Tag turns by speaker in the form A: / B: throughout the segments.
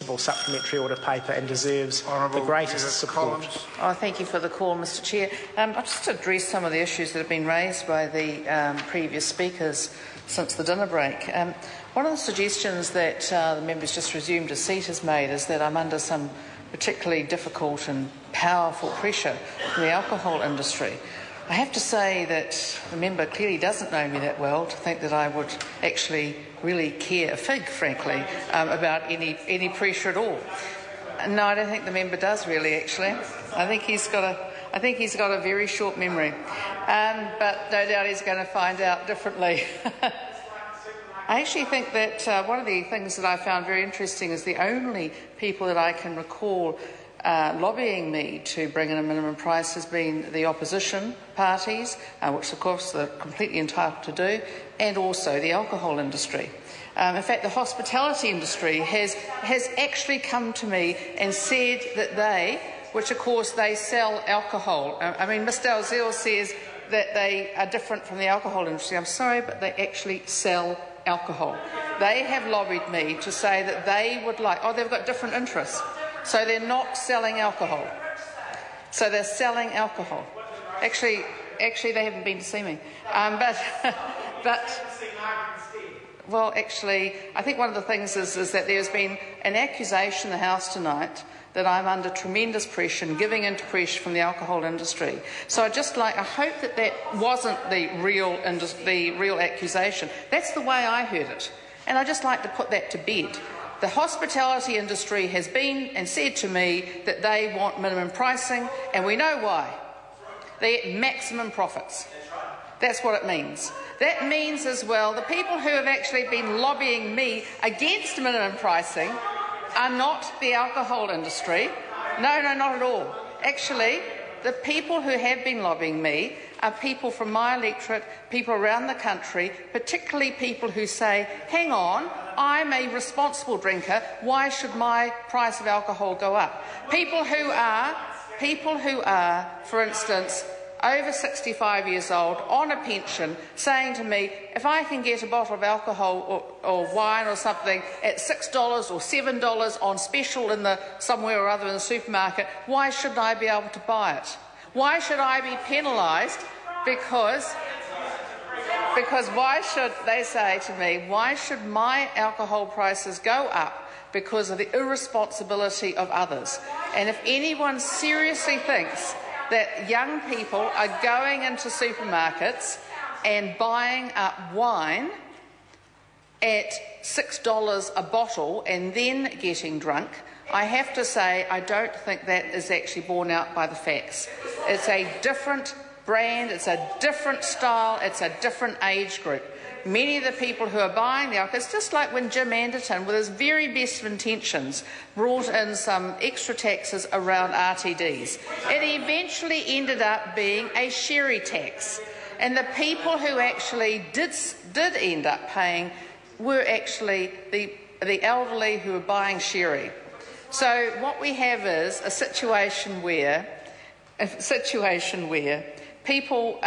A: sensible supplementary order paper and deserves the greatest support.
B: Oh, thank you for the call, Mr Chair. I'll just address some of the issues that have been raised by the previous speakers since the dinner break. One of the suggestions that the member's just resumed a seat has made is that I'm under some particularly difficult and powerful pressure from the alcohol industry. I have to say that the member clearly doesn't know me that well to think that I would actually really care a fig, frankly, about any pressure at all. No, I don't think the member does really, actually. I think he's got a very short memory, but no doubt he's going to find out differently. I actually think that one of the things that I found very interesting is the only people that I can recall lobbying me to bring in a minimum price has been the opposition parties, which of course they're completely entitled to do, and also the alcohol industry. In fact, the hospitality industry has actually come to me and said that they, which of course they sell alcohol. I mean, Ms Dalziel says that they are different from the alcohol industry. I'm sorry, but they actually sell alcohol. They have lobbied me to say that they would like, they've got different interests. So they're not selling alcohol. So they're selling alcohol. Actually, they haven't been to see me. Well, actually, I think one of the things is that there's been an accusation in the House tonight that I'm under tremendous pressure and giving into pressure from the alcohol industry. So I hope that wasn't the real accusation. That's the way I heard it. And I'd just like to put that to bed. The hospitality industry has been and said to me that they want minimum pricing, and we know why. They get maximum profits. That's what it means. That means as well the people who have actually been lobbying me against minimum pricing are not the alcohol industry. No, not at all. Actually, the people who have been lobbying me are people from my electorate, people around the country, particularly people who say, hang on, I'm a responsible drinker, why should my price of alcohol go up? People who are, for instance, over 65 years old, on a pension, saying to me, if I can get a bottle of alcohol or wine or something at $6 or $7 on special somewhere or other in the supermarket, why shouldn't I be able to buy it? Why should I be penalised? Because why should, they say to me, why should my alcohol prices go up because of the irresponsibility of others? And if anyone seriously thinks that young people are going into supermarkets and buying up wine at $6 a bottle and then getting drunk, I have to say I don't think that is actually borne out by the facts. It's a different brand, it's a different style, it's a different age group. Many of the people who are buying the alcohol, it's just like when Jim Anderton, with his very best of intentions, brought in some extra taxes around RTDs. It eventually ended up being a sherry tax. And the people who actually did end up paying were actually the elderly who were buying sherry. So what we have is a situation where people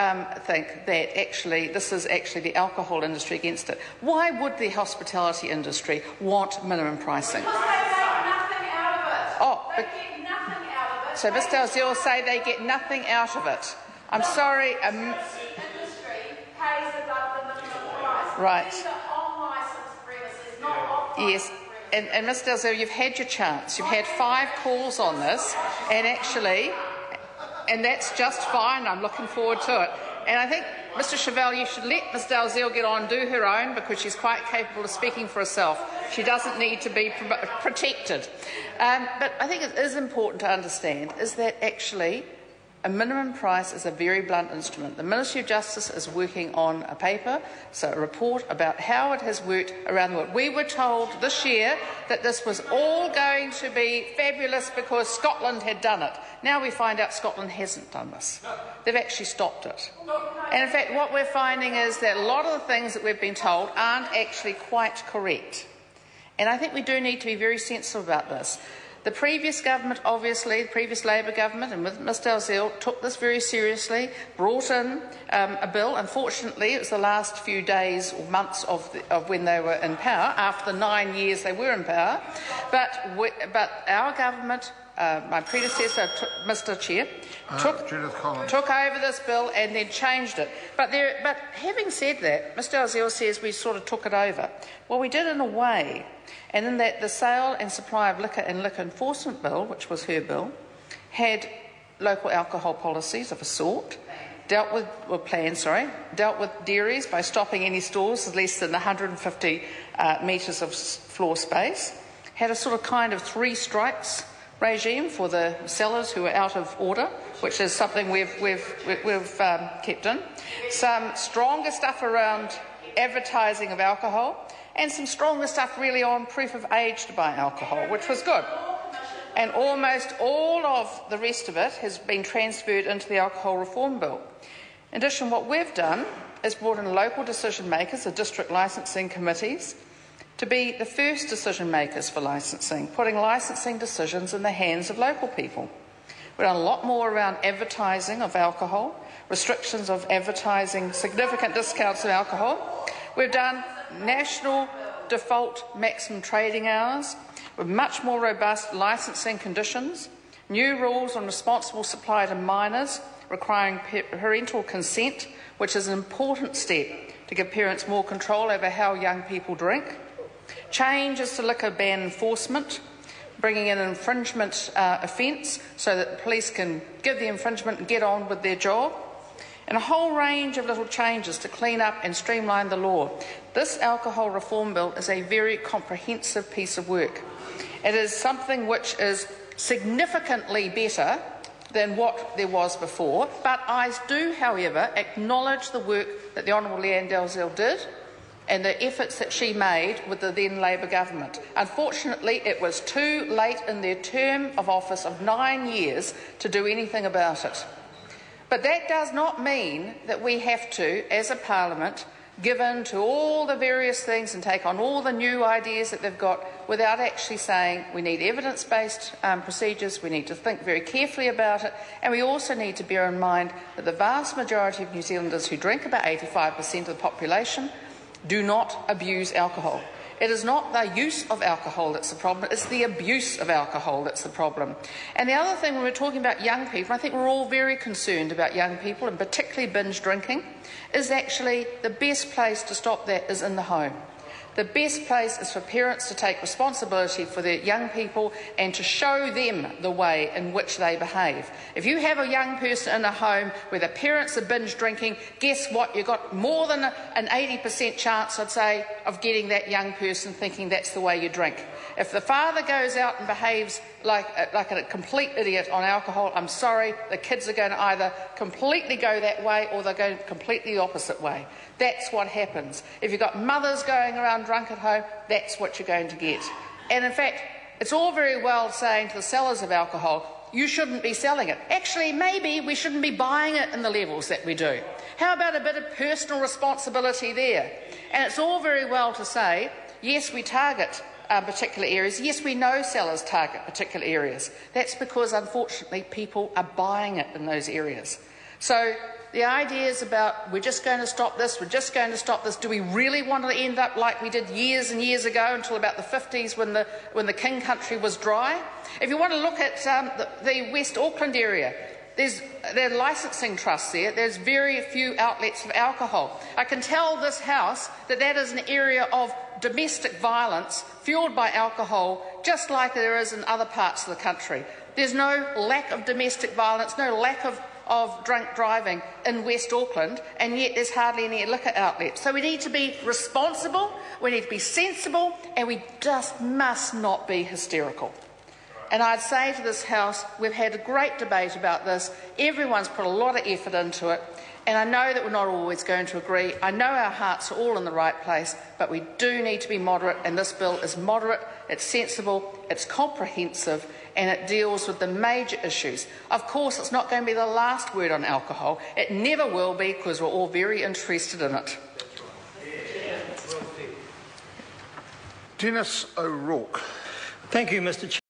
B: think that actually this is actually the alcohol industry against it. Why would the hospitality industry want minimum pricing?
C: Because they get nothing out of it. They get nothing out of it.
B: So Ms Dalziel say they get nothing out of it. I'm sorry.
C: The industry pays above the minimum price.
B: Right.
C: These are on-licensed premises, not off-licensed.
B: Yes. And Ms Dalziel, you've had your chance. You've had 5 calls on this, and that's just fine. I'm looking forward to it. And I think, Mr Chevelle, you should let Ms Dalziel get on and do her own, because she's quite capable of speaking for herself. She doesn't need to be protected. But I think it is important to understand is that actually a minimum price is a very blunt instrument. The Ministry of Justice is working on a paper, so a report about how it has worked around the world. We were told this year that this was all going to be fabulous because Scotland had done it. Now we find out Scotland hasn't done this. They've actually stopped it. And in fact, what we're finding is that a lot of the things that we've been told aren't actually quite correct. And I think we do need to be very sensible about this. The previous government, obviously, the previous Labor government, and with Ms Dalziel, took this very seriously, brought in a bill. Unfortunately, it was the last few days or months of when they were in power, after the 9 years they were in power. But our government, my predecessor, Mr Chair, took over this bill and then changed it. But having said that, Ms Dalziel says we sort of took it over. Well, we did in a way. And in that the sale and supply of liquor and liquor enforcement bill, which was her bill, had local alcohol policies of a sort, dealt with dairies by stopping any stores with less than 150 metres of floor space, had a sort of kind of 3 strikes regime for the sellers who were out of order, which is something we've kept in, some stronger stuff around advertising of alcohol, and some stronger stuff really on proof of age to buy alcohol, which was good. And almost all of the rest of it has been transferred into the Alcohol Reform Bill. In addition, what we've done is brought in local decision makers, the district licensing committees, to be the first decision makers for licensing, putting licensing decisions in the hands of local people. We've done a lot more around advertising of alcohol, restrictions of advertising, significant discounts of alcohol. We've done national default maximum trading hours, with much more robust licensing conditions, new rules on responsible supply to minors requiring parental consent, which is an important step to give parents more control over how young people drink, changes to liquor ban enforcement, bringing in an infringement offence so that the police can give the infringement and get on with their job, and a whole range of little changes to clean up and streamline the law. This Alcohol Reform Bill is a very comprehensive piece of work. It is something which is significantly better than what there was before, but I do, however, acknowledge the work that the Honourable Leanne Dalziel did and the efforts that she made with the then Labor government. Unfortunately, it was too late in their term of office of 9 years to do anything about it. But that does not mean that we have to, as a parliament, give in to all the various things and take on all the new ideas that they've got without actually saying we need evidence-based procedures, we need to think very carefully about it, and we also need to bear in mind that the vast majority of New Zealanders who drink, about 85% of the population, do not abuse alcohol. It is not the use of alcohol that's the problem, it's the abuse of alcohol that's the problem. And the other thing, when we're talking about young people, I think we're all very concerned about young people, and particularly binge drinking, is actually the best place to stop that is in the home. The best place is for parents to take responsibility for their young people and to show them the way in which they behave. If you have a young person in a home where the parents are binge drinking, guess what? You've got more than an 80% chance, I'd say, of getting that young person thinking that's the way you drink. If the father goes out and behaves like a complete idiot on alcohol, I'm sorry, the kids are going to either completely go that way or they're going completely the opposite way. That's what happens. If you've got mothers going around drunk at home, that's what you're going to get. And in fact, it's all very well saying to the sellers of alcohol, you shouldn't be selling it. Actually, maybe we shouldn't be buying it in the levels that we do. How about a bit of personal responsibility there? And it's all very well to say, yes, we target particular areas. Yes, we know sellers target particular areas. That's because, unfortunately, people are buying it in those areas. So the ideas about we're just going to stop this, we're just going to stop this, do we really want to end up like we did years and years ago until about the 50s when the King Country was dry? If you want to look at the West Auckland area, there are licensing trusts there. There's very few outlets of alcohol. I can tell this House that that is an area of domestic violence fuelled by alcohol, just like there is in other parts of the country. There's no lack of domestic violence, no lack of drunk driving in West Auckland, and yet there's hardly any liquor outlets. So we need to be responsible, we need to be sensible, and we just must not be hysterical. And I'd say to this House, we've had a great debate about this. Everyone's put a lot of effort into it. And I know that we're not always going to agree. I know our hearts are all in the right place, but we do need to be moderate, and this bill is moderate, it's sensible, it's comprehensive, and it deals with the major issues. Of course, it's not going to be the last word on alcohol. It never will be, because we're all very interested in it.
D: Dennis O'Rourke.
A: Thank you, Mr. Chair.